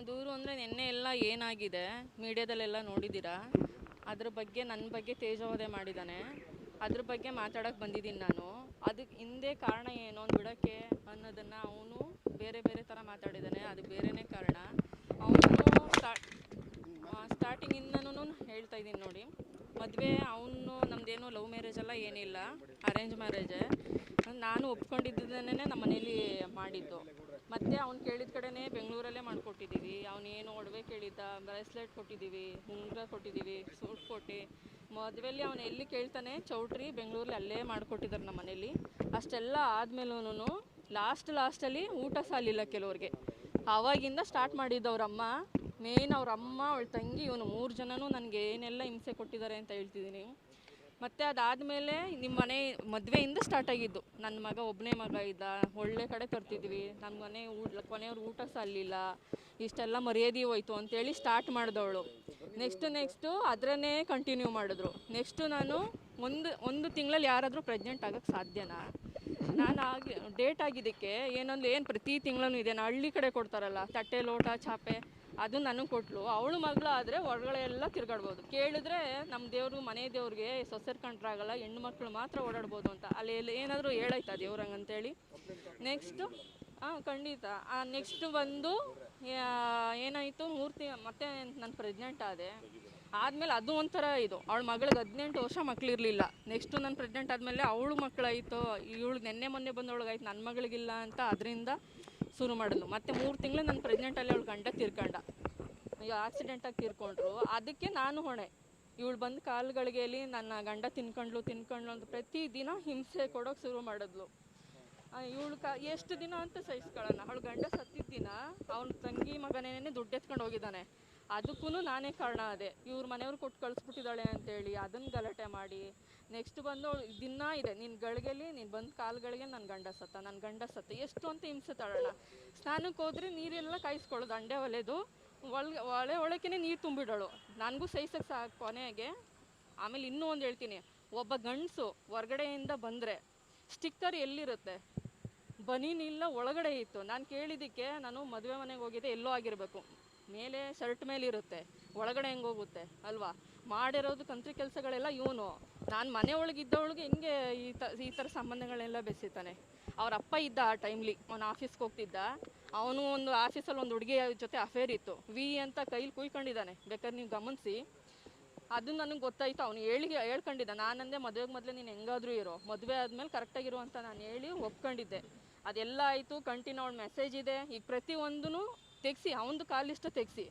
ದೂರು ಅಂದರೆ ನಿನ್ನೆ ಎಲ್ಲ ಏನಾಗಿದೆ ಮೀಡಿಯಾದಲ್ಲೆಲ್ಲ ನೋಡಿದ್ದೀರಾ. ಅದ್ರ ಬಗ್ಗೆ ನನ್ನ ಬಗ್ಗೆ ತೇಜೋವಧೆ ಮಾಡಿದ್ದಾನೆ. ಅದ್ರ ಬಗ್ಗೆ ಮಾತಾಡೋಕ್ಕೆ ಬಂದಿದ್ದೀನಿ ನಾನು. ಅದಕ್ಕೆ ಹಿಂದೆ ಕಾರಣ ಏನು ಅಂತ ಬಿಡೋಕ್ಕೆ ಅನ್ನೋದನ್ನು ಅವನು ಬೇರೆ ಬೇರೆ ಥರ ಮಾತಾಡಿದ್ದಾನೆ. ಅದು ಬೇರೆಯೇ ಕಾರಣ. ಅವನು ಸ್ಟಾರ್ಟಿಂಗಿಂದನೂ ಹೇಳ್ತಾ ಇದ್ದೀನಿ ನೋಡಿ, ಮದುವೆ ಅವನು ನಮ್ಮದೇನು ಲವ್ ಮ್ಯಾರೇಜ್ ಎಲ್ಲ ಏನಿಲ್ಲ, ಅರೇಂಜ್ ಮ್ಯಾರೇಜೇ. ನಾನು ಒಪ್ಕೊಂಡಿದ್ದನ್ನೇ ನಮ್ಮ ಮನೇಲಿ ಮಾಡಿದ್ದು. ಮತ್ತು ಅವ್ನು ಕೇಳಿದ ಕಡೆನೇ ಬೆಂಗಳೂರಲ್ಲೇ ಮಾಡಿಕೊಟ್ಟಿದ್ದೀವಿ. ಅವನೇನು ಒಡವೆ ಕೇಳಿದ್ದ, ಬ್ರೇಸ್ಲೆಟ್ ಕೊಟ್ಟಿದ್ದೀವಿ, ಉಂಗುರ ಕೊಟ್ಟಿದ್ದೀವಿ, ಸೂಟ್ ಕೊಟ್ಟು ಮದುವೆಯಲ್ಲಿ ಅವನು ಎಲ್ಲಿ ಕೇಳ್ತಾನೆ ಚೌಟ್ರಿ ಬೆಂಗಳೂರಲ್ಲಿ ಅಲ್ಲೇ ಮಾಡಿಕೊಟ್ಟಿದ್ದಾರೆ ನಮ್ಮ ಮನೇಲಿ. ಅಷ್ಟೆಲ್ಲ ಆದಮೇಲೂ ಲಾಸ್ಟಲ್ಲಿ ಊಟ ಸಾಲಿಲ್ಲ ಕೆಲವ್ರಿಗೆ. ಆವಾಗಿಂದ ಸ್ಟಾರ್ಟ್ ಮಾಡಿದ್ದು ಅವರಮ್ಮ. ಮೇನ್ ಅವರಮ್ಮ, ಅವಳ ತಂಗಿ, ಇವನು 3 ಜನನೂ ನನಗೆ ಏನೆಲ್ಲ ಹಿಂಸೆ ಕೊಟ್ಟಿದ್ದಾರೆ ಅಂತ ಹೇಳ್ತಿದ್ದೀನಿ. ಮತ್ತು ಅದಾದಮೇಲೆ ನಿಮ್ಮ ಮನೆ ಮದುವೆಯಿಂದ ಸ್ಟಾರ್ಟ್ ಆಗಿದ್ದು. ನನ್ನ ಮಗ ಒಬ್ಬನೇ ಮಗ ಇದ್ದ, ಒಳ್ಳೆ ಕಡೆ ತರ್ತಿದ್ವಿ, ನಮ್ಮ ಮನೆ ಕೊನೆಯವ್ರು ಊಟ ಸಾಲಿಲ್ಲ, ಇಷ್ಟೆಲ್ಲ ಮರ್ಯಾದೆ ಹೋಯ್ತು ಅಂತೇಳಿ ಸ್ಟಾರ್ಟ್ ಮಾಡಿದವಳು. ನೆಕ್ಸ್ಟು ಅದರನ್ನೇ ಕಂಟಿನ್ಯೂ ಮಾಡಿದ್ರು. ನೆಕ್ಸ್ಟು ನಾನು ಒಂದು ತಿಂಗಳಲ್ಲಿ ಯಾರಾದರೂ ಪ್ರೆಗ್ನೆಂಟ್ ಆಗೋಕ್ಕೆ ಸಾಧ್ಯನಾ? ನಾನು ಡೇಟ್ ಆಗಿದ್ದಕ್ಕೆ ಏನು ಪ್ರತಿ ತಿಂಗಳೂ ಇದೆ. ನಾನು ಹಳ್ಳಿ ಕಡೆ ಕೊಡ್ತಾರಲ್ಲ ತಟ್ಟೆ ಲೋಟ ಚಾಪೆ, ಅದು ನನಗೆ ಕೊಟ್ಟಳು. ಅವಳು ಮಗಳು ಆದರೆ ಹೊರಗಡೆ ಎಲ್ಲ ತಿರುಗಾಡ್ಬೋದು. ಕೇಳಿದ್ರೆ ನಮ್ಮ ದೇವರು ಮನೆ ದೇವ್ರಿಗೆ ಸೊಸೆರ್ ಕಂಡ್ರಾಗಲ್ಲ, ಹೆಣ್ಣು ಮಕ್ಕಳು ಮಾತ್ರ ಓಡಾಡ್ಬೋದು ಅಂತ. ಅಲ್ಲಿ ಏನಾದರೂ ಹೇಳಾಯ್ತಾ ದೇವ್ರಂಗಂತೇಳಿ? ನೆಕ್ಸ್ಟು ಖಂಡಿತ. ನೆಕ್ಸ್ಟು ಬಂದು ಏನಾಯಿತು, 3 ತಿಂಗಳು ಮತ್ತೆ ನಾನು ಪ್ರೆಗ್ನೆಂಟ್ ಆದೆ. ಆದಮೇಲೆ ಅದು ಒಂಥರ ಇದು, ಅವಳ ಮಗಳಿಗೆ 18 ವರ್ಷ ಮಕ್ಕಳಿರಲಿಲ್ಲ. ನೆಕ್ಸ್ಟು ನಾನು ಪ್ರೆಗ್ನೆಂಟ್ ಆದಮೇಲೆ ಅವಳು ಮಕ್ಕಳಾಯಿತು. ಇವಳು ಮೊನ್ನೆ ಬಂದವಳಿಗಾಯ್ತು, ನನ್ನ ಮಗಳಿಗಿಲ್ಲ ಅಂತ ಅದರಿಂದ ಶುರು ಮಾಡಿದ್ಲು. ಮತ್ತು 3 ತಿಂಗಳು ನಾನು ಪ್ರೆಗ್ನೆಂಟಲ್ಲಿ ಅವಳು ಗಂಡ ತೀರ್ಕೊಂಡ, ಆಕ್ಸಿಡೆಂಟಾಗಿ ತೀರ್ಕೊಂಡ್ರು. ಅದಕ್ಕೆ ನಾನು ಹೊಣೆ. ಇವಳು ಬಂದು ಕಾಲುಗಳಿಗೆಯಲ್ಲಿ ನನ್ನ ಗಂಡ ತಿನ್ಕೊಂಡ್ಲು ಅಂತ ಪ್ರತಿದಿನ ಹಿಂಸೆ ಕೊಡೋಕೆ ಶುರು ಮಾಡಿದ್ಲು. ಇವಳು ಎಷ್ಟು ದಿನ ಅಂತ ಸಹಿಸ್ಕೊಳ್ಳೋಣ. ಅವಳು ಗಂಡ ಸತ್ತಿದ್ದ ದಿನ ಅವನ ತಂಗಿ ಮಗನೇನೆ ದುಡ್ಡು ಎತ್ಕೊಂಡು ಹೋಗಿದ್ದಾನೆ. ಅದಕ್ಕೂ ನಾನೇ ಕಾರಣ ಅದೇ. ಇವ್ರ ಮನೆಯವ್ರು ಕೊಟ್ಟು ಕಳಿಸ್ಬಿಟ್ಟಿದ್ದಾಳೆ ಅಂತೇಳಿ ಅದನ್ನು ಗಲಾಟೆ ಮಾಡಿ, ನೆಕ್ಸ್ಟ್ ಬಂದು ದಿನ ಇದೆ, ನಿನ್ನ ಗಳಿಗೆಲಿ ನೀನು ಬಂದು ಕಾಲುಗಳಿಗೆ ನನ್ನ ಗಂಡ ಸತ್ತ ಎಷ್ಟು ಅಂತ ಹಿಂಸೆ ತಡೋಣ. ಸ್ನಾನಕ್ಕೆ ಹೋದ್ರೆ ನೀರೆಲ್ಲ ಕಾಯಿಸ್ಕೊಳ್ಳೋದು, ಅಂಡೆ ಒಲೆದು ಒಳಕ್ಕೆ ನೀರು ತುಂಬಿಡೋಳು. ನನಗೂ ಸಹಿಸಕ್ಕೆ ಸಾಕು ಕೊನೆಗೆ. ಆಮೇಲೆ ಇನ್ನೂ ಒಂದು ಹೇಳ್ತೀನಿ, ಒಬ್ಬ ಗಂಡಸು ಹೊರಗಡೆಯಿಂದ ಬಂದರೆ ಸ್ಟಿಕ್ಕರ್ ಎಲ್ಲಿರುತ್ತೆ? ಬನೀನಿಲ್ಲ, ಒಳಗಡೆ ಇತ್ತು. ನಾನು ಕೇಳಿದ್ದಕ್ಕೆ, ನಾನು ಮದುವೆ ಮನೆಗೆ ಹೋಗಿದ್ದೆ, ಎಲ್ಲೋ ಆಗಿರಬೇಕು, ಮೇಲೆ ಶರ್ಟ್ ಮೇಲೆ ಇರುತ್ತೆ, ಒಳಗಡೆ ಹೆಂಗೆ ಹೋಗುತ್ತೆ ಅಲ್ವಾ? ಮಾಡಿರೋದು ಕಂತ್ರಿ ಕೆಲಸಗಳೆಲ್ಲ ಇವನು. ನಾನು ಮನೆ ಒಳಗಿದ್ದವಳಿಗೆ ಹೆಂಗೆ ಈ ಥರ ಸಂಬಂಧಗಳೆಲ್ಲ ಬೆಸೀತಾನೆ? ಅವ್ರ ಅಪ್ಪ ಇದ್ದ ಆ ಟೈಮ್ಲಿ, ಅವನು ಆಫೀಸ್ಗೆ ಹೋಗ್ತಿದ್ದ. ಅವನು ಒಂದು ಆಫೀಸಲ್ಲಿ ಒಂದು ಹುಡುಗಿ ಜೊತೆ ಅಫೇರ್ ಇತ್ತು, ವಿ ಅಂತ ಕೈಲಿ ಕುಯ್ಕೊಂಡಿದ್ದಾನೆ, ಬೇಕಾದ್ರೆ ನೀವು ಗಮನಿಸಿ. ಅದು ನನಗೆ ಗೊತ್ತಾಯಿತು, ಅವನು ಹೇಳ್ಕೊಂಡಿದ್ದ. ನಾನಂದೆ ಮದುವೆಗೆ ಮೊದಲೇ ನೀನು ಹೆಂಗಾದರೂ ಇರೋ, ಮದುವೆ ಆದಮೇಲೆ ಕರೆಕ್ಟಾಗಿರೋ ಅಂತ ನಾನು ಹೇಳಿ ಒಪ್ಕೊಂಡಿದ್ದೆ. ಅದೆಲ್ಲ ಆಯಿತು. ಕಂಟಿನ್ಯೂ ಅವಳು ಮೆಸೇಜ್ ಇದೆ, ಈಗ ಪ್ರತಿಯೊಂದೂ ತೆಗೆಸಿ, ಅವನದು ಕಾಲಿಷ್ಟ ತೆಗೆಸಿ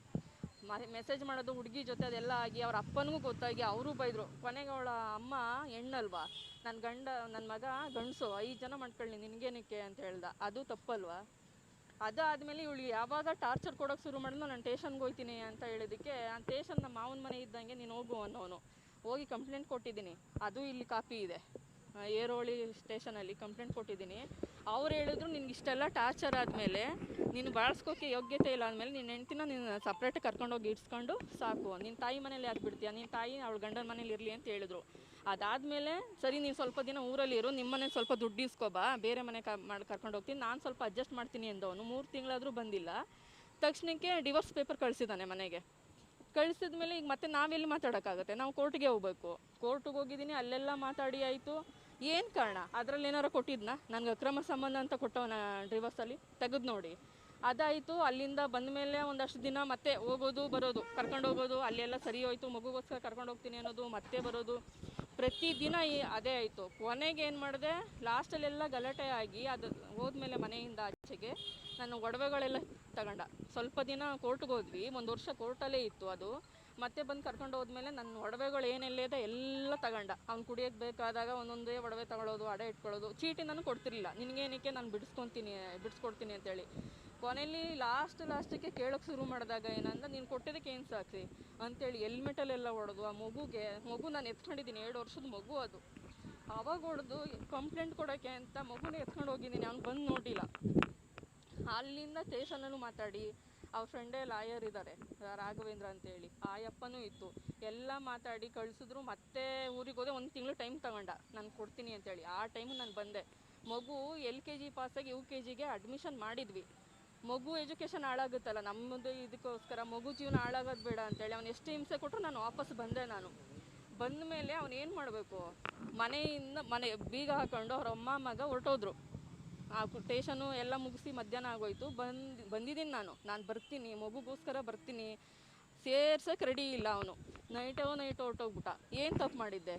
ಮೆಸೇಜ್ ಮಾಡೋದು ಹುಡುಗಿ ಜೊತೆ, ಅದೆಲ್ಲ ಆಗಿ ಅವ್ರ ಅಪ್ಪನಿಗೂ ಗೊತ್ತಾಗಿ ಅವರು ಬೈದರು. ಕೊನೆಗೆ ಅವಳ ಅಮ್ಮ ಹೆಣ್ಣಲ್ವಾ, ನನ್ನ ಮಗ ಗಂಡಸು, 5 ಜನ ಮಾಡ್ಕೊಳ್ಳಿ ನಿನಗೇನಕ್ಕೆ ಅಂತ ಹೇಳ್ದ. ಅದು ತಪ್ಪಲ್ವಾ? ಅದಾದಮೇಲೆ ಇವಳು ಯಾವಾಗ ಟಾರ್ಚರ್ ಕೊಡೋಕೆ ಶುರು ಮಾಡಿದ್ನೋ, ನಾನು ಸ್ಟೇಷನ್ಗೆ ಹೋಗ್ತೀನಿ ಅಂತ ಹೇಳಿದ್ದಕ್ಕೆ, ಆ ಸ್ಟೇಷನ್ ನಮ್ಮ ಮಾವನ ಮನೆ ಇದ್ದಂಗೆ ನೀನು ಹೋಗು ಅನ್ನೋನು. ಹೋಗಿ ಕಂಪ್ಲೇಂಟ್ ಕೊಟ್ಟಿದ್ದೀನಿ, ಅದು ಇಲ್ಲಿ ಕಾಪಿ ಇದೆ. ಏರೋಳಿ ಸ್ಟೇಷನಲ್ಲಿ ಕಂಪ್ಲೇಂಟ್ ಕೊಟ್ಟಿದ್ದೀನಿ. ಅವ್ರು ಹೇಳಿದ್ರು, ನಿನ್ಗೆ ಇಷ್ಟೆಲ್ಲ ಟಾರ್ಚರ್ ಆದಮೇಲೆ, ನೀನು ಬಾಳಿಸ್ಕೋಕ್ಕೆ ಯೋಗ್ಯತೆ ಇಲ್ಲ ಅಂದಮೇಲೆ ನಿನ್ನ ಹೆಂಡ್ತಿನ ನೀನು ಸಪ್ರೇಟಾಗಿ ಕರ್ಕೊಂಡೋಗಿ ಇಡ್ಸ್ಕೊಂಡು ಸಾಕು, ನಿನ್ನ ತಾಯಿ ಮನೇಲಿ ಯಾಕೆ ಬಿಡ್ತೀಯ, ನಿನ್ನ ತಾಯಿ ಅವಳ ಗಂಡನ ಮನೇಲಿ ಇರಲಿ ಅಂತ ಹೇಳಿದ್ರು. ಅದಾದಮೇಲೆ ಸರಿ, ನೀನು ಸ್ವಲ್ಪ ದಿನ ಊರಲ್ಲಿ ಇರು, ನಿಮ್ಮ ಮನೇಲಿ ಸ್ವಲ್ಪ ದುಡ್ಡು ಇಸ್ಕೊಬಾ, ಬೇರೆ ಮನೆ ಕರ್ಕೊಂಡು ಹೋಗ್ತೀನಿ, ನಾನು ಸ್ವಲ್ಪ ಅಡ್ಜಸ್ಟ್ ಮಾಡ್ತೀನಿ ಎಂದವನು. 3 ತಿಂಗಳಾದರೂ ಬಂದಿಲ್ಲ. ತಕ್ಷಣಕ್ಕೆ ಡಿವೋರ್ಸ್ ಪೇಪರ್ ಕಳಿಸಿದ್ದಾನೆ ಮನೆಗೆ. ಕಳಿಸಿದ್ಮೇಲೆ ಈಗ ಮತ್ತೆ ನಾವೆಲ್ಲಿ ಮಾತಾಡೋಕ್ಕಾಗುತ್ತೆ? ನಾವು ಕೋರ್ಟ್ಗೆ ಹೋಗ್ಬೇಕು. ಕೋರ್ಟಿಗೆ ಹೋಗಿದ್ದೀನಿ, ಅಲ್ಲೆಲ್ಲ ಮಾತಾಡಿ ಆಯಿತು. ಏನು ಕಾರಣ? ಅದರಲ್ಲಿ ಏನಾರು ಕೊಟ್ಟಿದ್ನಾ? ನನಗೆ ಅಕ್ರಮ ಸಂಬಂಧ ಅಂತ ಕೊಟ್ಟವನ ಡಿವೋರ್ಸಲ್ಲಿ ತೆಗೆದು ನೋಡಿ. ಅದಾಯಿತು. ಅಲ್ಲಿಂದ ಬಂದ ಮೇಲೆ ಒಂದಷ್ಟು ದಿನ ಮತ್ತೆ ಹೋಗೋದು ಬರೋದು, ಕರ್ಕೊಂಡು ಹೋಗೋದು, ಅಲ್ಲೆಲ್ಲ ಸರಿ ಹೋಯ್ತು, ಮಗುಗೋಸ್ಕರ ಕರ್ಕೊಂಡು ಹೋಗ್ತೀನಿ ಅನ್ನೋದು, ಮತ್ತೆ ಬರೋದು, ಪ್ರತಿದಿನ ಅದೇ ಆಯಿತು. ಕೊನೆಗೆ ಏನು ಮಾಡಿದೆ, ಲಾಸ್ಟಲ್ಲೆಲ್ಲ ಗಲಾಟೆ ಆಗಿ ಅದು ಹೋದ್ಮೇಲೆ ಮನೆಯಿಂದ ಆಚೆಗೆ ನನ್ನ ಒಡವೆಗಳೆಲ್ಲ ತಗೊಂಡ. ಸ್ವಲ್ಪ ದಿನ ಕೋರ್ಟ್ಗೆ ಹೋದ್ವಿ, 1 ವರ್ಷ ಕೋರ್ಟಲ್ಲೇ ಇತ್ತು ಅದು. ಮತ್ತೆ ಬಂದು ಕರ್ಕೊಂಡು ಹೋದ್ಮೇಲೆ ನನ್ನ ಒಡವೆಗಳು ಏನೆಲ್ಲ ಇದೆ ಎಲ್ಲ ತಗೊಂಡ. ಅವ್ನು ಕುಡಿಯೋಕ್ಕೆ ಬೇಕಾದಾಗ ಒಂದೊಂದೇ ಒಡವೆ ತಗೊಳ್ಳೋದು, ಅಡೆ ಇಟ್ಕೊಳ್ಳೋದು. ಚೀಟಿ ನಾನು ಕೊಡ್ತಿರ್ಲಿಲ್ಲ, ನಿನಗೇನಕ್ಕೆ ನಾನು ಬಿಡಿಸ್ಕೊಡ್ತೀನಿ ಅಂತೇಳಿ. ಕೊನೆಯಲ್ಲಿ ಲಾಸ್ಟಿಗೆ ಕೇಳೋಕ್ಕೆ ಶುರು ಮಾಡಿದಾಗ ಏನಂದ್ರೆ, ನೀನು ಕೊಟ್ಟಿದ್ದಕ್ಕೆ ಏನು ಸಾಕ್ಷಿ ಅಂತೇಳಿ ಹೆಲ್ಮೆಟಲ್ಲೆಲ್ಲ ಹೊಡೆದು, ಆ ಮಗು ನಾನು ಎತ್ಕೊಂಡಿದ್ದೀನಿ, 2 ವರ್ಷದ ಮಗು ಅದು. ಆವಾಗ ಹೊಡೆದು ಕಂಪ್ಲೇಂಟ್ ಕೊಡೋಕ್ಕೆ ಅಂತ ಮಗುನೇ ಎತ್ಕೊಂಡು ಹೋಗಿದ್ದೀನಿ, ಅವ್ನು ಬಂದು ನೋಡಿಲ್ಲ. ಅಲ್ಲಿಂದ ಸ್ಟೇಷನಲ್ಲೂ ಮಾತಾಡಿ, ಅವ್ರ ಫ್ರೆಂಡೇ ಲಾಯರ್ ಇದ್ದಾರೆ, ರಾಘವೇಂದ್ರ ಅಂತೇಳಿ, ಆ ಯಪ್ಪನೂ ಇತ್ತು, ಎಲ್ಲ ಮಾತಾಡಿ ಕಳಿಸಿದ್ರು. ಮತ್ತೆ ಊರಿಗೆ ಹೋದೆ. 1 ತಿಂಗಳು ಟೈಮ್ ತಗೊಂಡ, ನಾನು ಕೊಡ್ತೀನಿ ಅಂತೇಳಿ. ಆ ಟೈಮು ನಾನು ಬಂದೆ. ಮಗು LKG ಪಾಸಾಗಿ UKGಗೆ ಅಡ್ಮಿಷನ್ ಮಾಡಿದ್ವಿ. ಮಗು ಎಜುಕೇಷನ್ ಹಾಳಾಗುತ್ತಲ್ಲ, ನಮ್ಮದು ಇದಕ್ಕೋಸ್ಕರ ಮಗು ಜೀವನ ಹಾಳಾಗೋದು ಬೇಡ ಅಂತೇಳಿ ಅವ್ನು ಎಷ್ಟು ಹಿಂಸೆ ಕೊಟ್ಟರು ನಾನು ವಾಪಸ್ ಬಂದೆ. ನಾನು ಬಂದ ಮೇಲೆ ಅವ್ನು ಏನು ಮಾಡಬೇಕು, ಮನೆ ಬೀಗ ಹಾಕೊಂಡು ಅವ್ರ ಅಮ್ಮ ಮಗ ಹೊರಟೋದ್ರು. ಆ ಟೇಷನು ಎಲ್ಲ ಮುಗಿಸಿ ಮಧ್ಯಾಹ್ನ ಆಗೋಯ್ತು. ಬಂದಿದ್ದೀನಿ ನಾನು ಬರ್ತೀನಿ, ಮಗುಗೋಸ್ಕರ ಬರ್ತೀನಿ, ಸೇರ್ಸಕ್ಕೆ ರೆಡಿ ಇಲ್ಲ ಅವನು. ನೈಟ್ ಹೊರಟೋಗ್ಬಿಟ್ಟ. ಏನು ತಪ್ಪು ಮಾಡಿದ್ದೆ?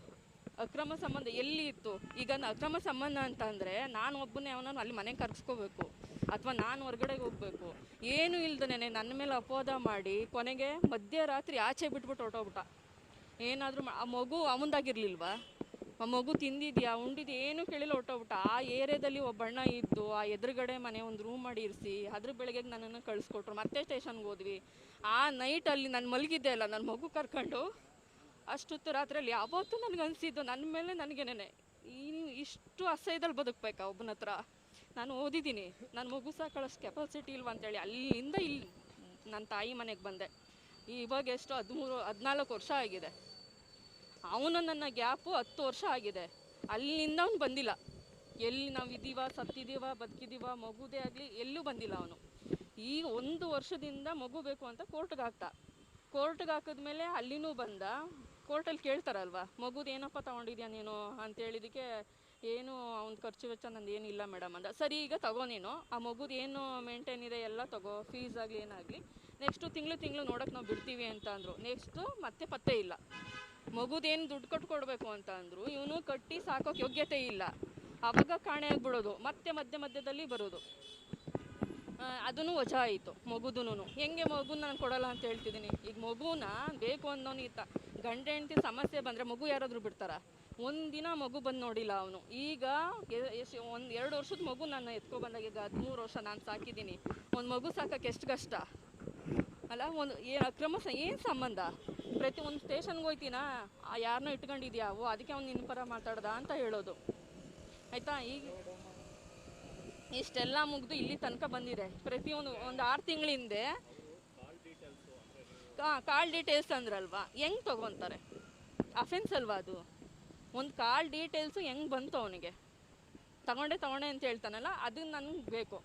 ಅಕ್ರಮ ಸಂಬಂಧ ಎಲ್ಲಿ ಇತ್ತು? ಈಗ ಅಕ್ರಮ ಸಂಬಂಧ ಅಂತ ಅಂದರೆ ನಾನು ಒಬ್ಬನೇ ಅವನನ್ನು ಅಲ್ಲಿ ಮನೆಗೆ ಕರ್ಸ್ಕೋಬೇಕು, ಅಥವಾ ನಾನು ಹೊರಗಡೆಗೆ ಹೋಗಬೇಕು. ಏನೂ ಇಲ್ದೇ ನನ್ನ ಮೇಲೆ ಅಪವಾದ ಮಾಡಿ ಕೊನೆಗೆ ಮಧ್ಯರಾತ್ರಿ ಆಚೆ ಬಿಟ್ಬಿಟ್ಟು ಹೊರಟೋಗ್ಬಿಟ್ಟ. ಏನಾದರೂ ಆ ಮಗು ಅವಂದಾಗಿರ್ಲಿಲ್ವಾ? ಆ ಮಗು ತಿಂದಿದ್ಯಾ ಉಂಡಿದ್ಯಾ ಏನೂ ಕೇಳಿಲ್ಲ, ಹೊರಟೋಗ್ಬಿಟ್ಟ. ಆ ಏರಿಯಾದಲ್ಲಿ ಒಬ್ಬ ಅಣ್ಣ ಇದ್ದು ಆ ಎದುರುಗಡೆ ಮನೆ ಒಂದು ರೂಮ್ ಮಾಡಿ ಇರಿಸಿ ಅದ್ರ ಬೆಳಗ್ಗೆಗೆ ನನ್ನನ್ನು ಕಳಿಸ್ಕೊಟ್ರು. ಮತ್ತೆ ಸ್ಟೇಷನ್ಗೆ ಹೋದ್ವಿ. ಆ ನೈಟಲ್ಲಿ ನಾನು ಮಲಗಿದ್ದೆ ಅಲ್ಲ ನನ್ನ ಮಗು ಕರ್ಕೊಂಡು, ಅಷ್ಟೊತ್ತು ರಾತ್ರಿಯಲ್ಲಿ ಯಾವತ್ತೂ ನನಗನ್ಸಿದ್ದು ನನ್ನ ಮೇಲೆ ನನಗೇನೆ ಇಷ್ಟು ಅಸಹ್ಯದಲ್ಲಿ ಬದುಕಬೇಕಾ ಒಬ್ಬನ ಹತ್ರ? ನಾನು ಓದಿದ್ದೀನಿ, ನನ್ನ ಮಗು ಸಾಕೊಳ್ಳೋಷ್ಟು ಕೆಪಾಸಿಟಿ ಇಲ್ವಾ ಅಂತೇಳಿ ಅಲ್ಲಿಂದ ಇಲ್ಲಿ ನನ್ನ ತಾಯಿ ಮನೆಗೆ ಬಂದೆ. ಇವಾಗ ಎಷ್ಟು 14 ವರ್ಷ ಆಗಿದೆ. ಅವನು ನನ್ನ ಗ್ಯಾಪು 10 ವರ್ಷ ಆಗಿದೆ. ಅಲ್ಲಿಂದ ಅವನು ಬಂದಿಲ್ಲ. ಎಲ್ಲಿ ನಾವು ಇದ್ದೀವ, ಸತ್ತಿದ್ದೀವ, ಬದುಕಿದ್ದೀವ, ಮಗುದೇ ಆಗಲಿ ಎಲ್ಲೂ ಬಂದಿಲ್ಲ ಅವನು. ಈಗ 1 ವರ್ಷದಿಂದ ಮಗು ಬೇಕು ಅಂತ ಕೋರ್ಟ್ಗೆ ಹಾಕಿದ್ಮೇಲೆ ಅಲ್ಲಿನೂ ಬಂದ. ಕೋರ್ಟಲ್ಲಿ ಕೇಳ್ತಾರಲ್ವ, ಮಗುದು ಏನಪ್ಪ ತೊಗೊಂಡಿದ್ಯಾ ನೀನು ಅಂತೇಳಿದಕ್ಕೆ, ಏನು ಅವ್ನ ಖರ್ಚು ವೆಚ್ಚ ನಂದು ಏನಿಲ್ಲ ಮೇಡಮ್ ಅಂದ. ಸರಿ, ಈಗ ತಗೋ ನೀನು ಆ ಮಗುದು ಏನು ಮೇಂಟೈನ್ ಇದೆ ಎಲ್ಲ ತಗೋ, ಫೀಸ್ ಆಗಲಿ ಏನಾಗಲಿ, ನೆಕ್ಸ್ಟು ತಿಂಗಳು ನೋಡೋಕೆ ನಾವು ಬಿಡ್ತೀವಿ ಅಂತ ಅಂದರು. ನೆಕ್ಸ್ಟು ಮತ್ತೆ ಪತ್ತೆ ಇಲ್ಲ. ಮಗುದೇನು ದುಡ್ಡು ಕೊಡಬೇಕು ಅಂತ ಅಂದರು. ಇವನು ಕಟ್ಟಿ ಸಾಕೋಕ್ಕೆ ಯೋಗ್ಯತೆ ಇಲ್ಲ. ಆವಾಗ ಕಾಣೆ ಆಗಿಬಿಡೋದು, ಮತ್ತೆ ಮಧ್ಯದಲ್ಲಿ ಬರೋದು. ಅದೂ ವಜಾ ಆಯಿತು ಮಗುದೂ. ಹೆಂಗೆ ಮಗುನ ನಾನು ಕೊಡೋಲ್ಲ ಅಂತ ಹೇಳ್ತಿದ್ದೀನಿ. ಈಗ ಮಗುನ ಬೇಕು ಅನ್ನೋನು ಇತ್ತ. ಗಂಡ ಹೆಂಡತಿ ಸಮಸ್ಯೆ ಬಂದರೆ ಮಗು ಯಾರಾದರೂ ಬಿಡ್ತಾರ? ಒಂದಿನ ಮಗು ಬಂದು ನೋಡಿಲ್ಲ ಅವನು. ಈಗ 2 ವರ್ಷದ ಮಗು ನಾನು ಎತ್ಕೊಬಂದಾಗ, ಈಗ 13 ವರ್ಷ ನಾನು ಸಾಕಿದ್ದೀನಿ. ಒಂದು ಮಗು ಸಾಕೋಕ್ಕೆ ಎಷ್ಟು ಕಷ್ಟ ಅಲ್ಲ? ಅಕ್ರಮ ಏನು ಸಂಬಂಧ? ಪ್ರತಿ ಒಂದು ಸ್ಟೇಷನ್ಗೆ ಹೋಯ್ತೀನಾ, ಯಾರನ್ನೋ ಇಟ್ಕೊಂಡಿದ್ಯಾವೋ ಅದಕ್ಕೆ ಅವ್ನು ನಿನ್ನ ಪರ ಮಾತಾಡ್ದ ಅಂತ ಹೇಳೋದು, ಆಯಿತಾ? ಈಗ ಇಷ್ಟೆಲ್ಲ ಮುಗಿದು ಇಲ್ಲಿ ತನಕ ಬಂದಿದೆ. ಪ್ರತಿಯೊಂದು 6 ತಿಂಗಳ ಹಿಂದೆ ಕಾಲ್ ಡೀಟೇಲ್ಸ್ ಅಂದ್ರಲ್ವಾ, ಹೆಂಗೆ ತೊಗೊತಾರೆ? ಅಫೆನ್ಸ್ ಅಲ್ವಾ ಅದು? ಒಂದು ಕಾಲ್ ಡೀಟೇಲ್ಸು ಹೆಂಗೆ ಬಂತು ಅವನಿಗೆ? ತಗೊಂಡೆ ಅಂತ ಹೇಳ್ತಾನಲ್ಲ, ಅದನ್ನು ನನಗೆ ಬೇಕು.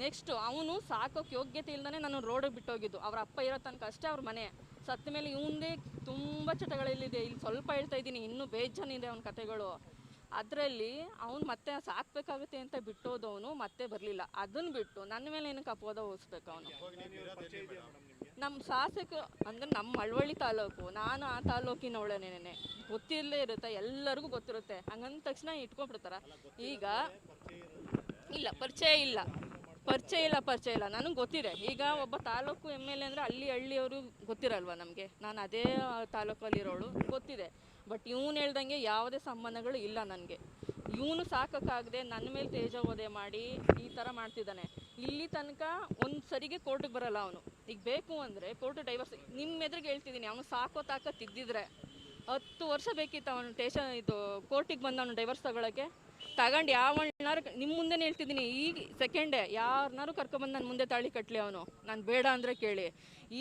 ನೆಕ್ಸ್ಟು ಅವನು ಸಾಕೋಕ್ಕೆ ಯೋಗ್ಯತೆ ಇಲ್ದೇ ನಾನು ರೋಡಿಗೆ ಬಿಟ್ಟೋಗಿದ್ದು. ಅವ್ರ ಅಪ್ಪ ಇರೋ ತನಕ ಅಷ್ಟೇ ಅವ್ರ ಮನೆ. ಸತ್ತ ಮೇಲೆ ಇವಂದೇ ತುಂಬ ಚಟಗಳಿದೆ. ಇಲ್ಲಿ ಸ್ವಲ್ಪ ಹೇಳ್ತಾ ಇದ್ದೀನಿ, ಇನ್ನೂ ಬೇಜಾನಿದೆ ಅವನ ಕತೆಗಳು. ಅದರಲ್ಲಿ ಅವನು ಮತ್ತೆ ಸಾಕಬೇಕಾಗುತ್ತೆ ಅಂತ ಬಿಟ್ಟೋದವನು ಮತ್ತೆ ಬರಲಿಲ್ಲ. ಅದನ್ನು ಬಿಟ್ಟು ನನ್ನ ಮೇಲೆ ಏನಕ್ಕೆ ಅಪವಾದ ಹೊರಿಸ್ಬೇಕು ಅವನು? ನಮ್ಮ ಶಾಸಕ ಅಂದರೆ ನಮ್ಮ ಮಳವಳ್ಳಿ ತಾಲೂಕು, ನಾನು ಆ ತಾಲೂಕಿನವಳೇನೆ, ಗೊತ್ತಿರಲೇ ಇರುತ್ತೆ, ಎಲ್ಲರಿಗೂ ಗೊತ್ತಿರುತ್ತೆ. ಹಂಗಂದ ತಕ್ಷಣ ಇಟ್ಕೊಂಡ್ಬಿಡ್ತಾರ. ಈಗ ಇಲ್ಲ ಪರಿಚಯ ಇಲ್ಲ ನನಗೆ ಗೊತ್ತಿದೆ. ಈಗ ಒಬ್ಬ ತಾಲೂಕು MLA ಅಂದರೆ ಹಳ್ಳಿಯವರು ಗೊತ್ತಿರಲ್ವ ನಮಗೆ? ನಾನು ಅದೇ ತಾಲೂಕಲ್ಲಿರೋಳು, ಗೊತ್ತಿದೆ. ಬಟ್ ಇವನು ಹೇಳ್ದಂಗೆ ಯಾವುದೇ ಸಂಬಂಧಗಳು ಇಲ್ಲ ನನಗೆ. ಇವನು ಸಾಕೋಕ್ಕಾಗದೆ ನನ್ನ ಮೇಲೆ ತೇಜೋವಧೆ ಮಾಡಿ ಈ ಥರ ಮಾಡ್ತಿದ್ದಾನೆ. ಇಲ್ಲಿ ತನಕ ಒಂದು ಸರಿಗೆ ಕೋರ್ಟಿಗೆ ಬರಲ್ಲ ಅವನು. ಈಗ ಬೇಕು ಅಂದರೆ ಕೋರ್ಟ್ ಡೈವರ್ಸ್, ನಿಮ್ಮ ಎದುರಿಗೆ ಹೇಳ್ತಿದ್ದೀನಿ, ಅವನು ಸಾಕೋ ತಾಕತ್ತಿದ್ದಿದ್ರೆ 10 ವರ್ಷ ಬೇಕಿತ್ತು ಅವನು ಕೋರ್ಟಿಗೆ ಬಂದು ಅವನು ಡೈವರ್ಸ್ ತಗೊಳ್ಳೋಕ್ಕೆ. ತಗೊಂಡು ಯಾವಣ್ಣಾರು ನಿಮ್ಮ ಮುಂದೆನೇ ಹೇಳ್ತಿದ್ದೀನಿ, ಈಗ ಸೆಕೆಂಡೇ ಯಾರನ್ನಾರು ಕರ್ಕೊಬಂದು ನನ್ನ ಮುಂದೆ ತಾಳಿ ಕಟ್ಟಲಿ ಅವನು. ನಾನು ಬೇಡ ಅಂದರೆ ಕೇಳಿ,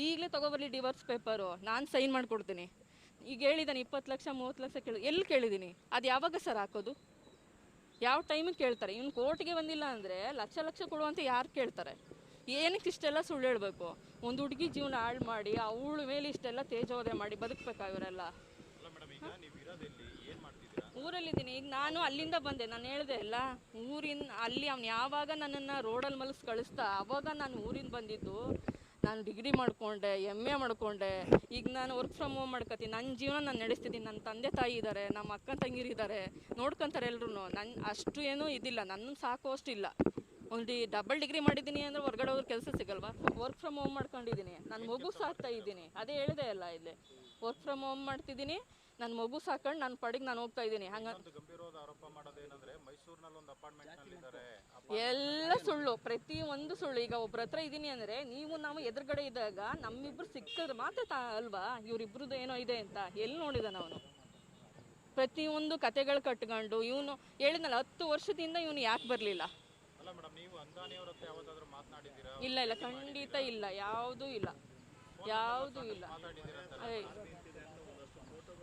ಈಗಲೇ ತೊಗೊಬರಲಿ ಡಿವೋರ್ಸ್ ಪೇಪರು, ನಾನು ಸೈನ್ ಮಾಡಿಕೊಡ್ತೀನಿ. ಈಗ ಹೇಳಿದ್ದಾನೆ 20 ಲಕ್ಷ 30 ಲಕ್ಷ ಎಲ್ಲಿ ಕೇಳಿದ್ದೀನಿ? ಅದು ಯಾವಾಗ ಸರ್ ಹಾಕೋದು? ಯಾವ ಟೈಮಿಗೆ ಕೇಳ್ತಾರೆ? ಇವ್ನು ಕೋರ್ಟ್ಗೆ ಬಂದಿಲ್ಲ ಅಂದರೆ ಲಕ್ಷ ಕೊಡುವಂತ ಯಾರು ಕೇಳ್ತಾರೆ? ಏನಕ್ಕೆ ಇಷ್ಟೆಲ್ಲ ಸುಳ್ಳು ಹೇಳಬೇಕು? ಒಂದು ಹುಡುಗಿ ಜೀವನ ಹಾಳು ಮಾಡಿ ಅವಳ ಮೇಲೆ ಇಷ್ಟೆಲ್ಲ ತೇಜೋವಧೆ ಮಾಡಿ ಬದುಕಬೇಕಾಗಿವರೆಲ್ಲ. ಊರಲ್ಲಿದ್ದೀನಿ. ಈಗ ನಾನು ಅಲ್ಲಿಂದ ಬಂದೆ, ನಾನು ಹೇಳಿದೆ ಅಲ್ಲ, ಅಲ್ಲಿ ಅವ್ನು ಯಾವಾಗ ನನ್ನನ್ನು ರೋಡಲ್ಲಿ ಮಲಗಿಸಿ ಕಳಿಸ್ತಾ ಅವಾಗ ನಾನು ಊರಿಂದ ಬಂದಿದ್ದು. ನಾನು ಡಿಗ್ರಿ ಮಾಡಿಕೊಂಡೆ, MA ಮಾಡಿಕೊಂಡೆ. ಈಗ ನಾನು ವರ್ಕ್ ಫ್ರಮ್ ಹೋಮ್ ಮಾಡ್ಕೊತೀನಿ. ನನ್ನ ಜೀವನ ನಾನು ನಡೆಸ್ತಿದ್ದೀನಿ. ನನ್ನ ತಂದೆ ತಾಯಿ ಇದ್ದಾರೆ, ನಮ್ಮ ಅಕ್ಕ ತಂಗಿರಿದ್ದಾರೆ, ನೋಡ್ಕೊತಾರೆ ಎಲ್ಲರೂ. ನನ್ನ ಅಷ್ಟು ಏನೂ ಇದಿಲ್ಲ, ನನ್ನ ಸಾಕುವಷ್ಟು ಇಲ್ಲ. ಒಂದು ಡಬಲ್ ಡಿಗ್ರಿ ಮಾಡಿದ್ದೀನಿ ಅಂದರೆ ಹೊರಗಡೆ ಹೋದ್ರೆ ಕೆಲಸ ಸಿಗಲ್ವಾ? ವರ್ಕ್ ಫ್ರಮ್ ಹೋಮ್ ಮಾಡ್ಕೊಂಡಿದ್ದೀನಿ. ನಾನು ಮಗು ಸಾಕ್ತಾ ಇದ್ದೀನಿ, ಅದೇ ಹೇಳಿದೆ ಅಲ್ಲ, ಇಲ್ಲಿ ವರ್ಕ್ ಫ್ರಮ್ ಹೋಮ್ ಮಾಡ್ತಿದ್ದೀನಿ. ನನ್ನ ಮಗು ಸಾಕೊಂಡು ನನ್ನ ಪಡೆಗೆ ನಾನು ಹೋಗ್ತಾ ಇದ್ದೀನಿ. ಎಲ್ಲ ಸುಳ್ಳು, ಪ್ರತಿಯೊಂದು ಸುಳ್ಳು. ಈಗ ಒಬ್ಬರ ಹತ್ರ ಇದ್ದೀನಿ ಅಂದರೆ ನಾವು ಎದುರುಗಡೆ ಇದ್ದಾಗ ನಮ್ಮಿಬ್ರು ಸಿಕ್ಕಿದ್ರೆ ಮಾತ್ರ ಅಲ್ವಾ ಇವರಿಬ್ರದ್ದು ಏನೋ ಇದೆ ಅಂತ? ಎಲ್ಲಿ ನೋಡಿದಾನ ಅವನು? ಪ್ರತಿಯೊಂದು ಕತೆಗಳು ಕಟ್ಕೊಂಡು ಇವನು ಹೇಳಿದ್ನಲ್ಲ 10 ವರ್ಷದಿಂದ ಇವನು ಯಾಕೆ ಬರಲಿಲ್ಲ? ಇಲ್ಲ ಖಂಡಿತ ಇಲ್ಲ, ಯಾವುದೂ ಇಲ್ಲ.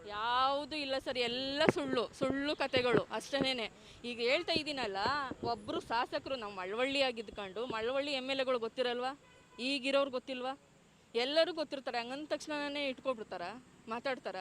ಯಾವುದು ಇಲ್ಲ ಸರ್, ಎಲ್ಲ ಸುಳ್ಳು ಸುಳ್ಳು ಕತೆಗಳು ಅಷ್ಟೇನೆ. ಈಗ ಹೇಳ್ತಾ ಇದ್ದೀನಲ್ಲ, ಒಬ್ಬರು ಶಾಸಕರು ನಾವು ಮಳವಳ್ಳಿ ಆಗಿದ್ಕೊಂಡು ಮಳವಳ್ಳಿ ಎಮ್ ಎಲ್ ಎಗಳು ಗೊತ್ತಿರಲ್ವಾ? ಈಗಿರೋರು ಗೊತ್ತಿಲ್ವಾ? ಎಲ್ಲರೂ ಗೊತ್ತಿರ್ತಾರೆ, ಹಂಗಂದ ತಕ್ಷಣನೇ ಇಟ್ಕೊಬಿಡ್ತಾರ, ಮಾತಾಡ್ತಾರ.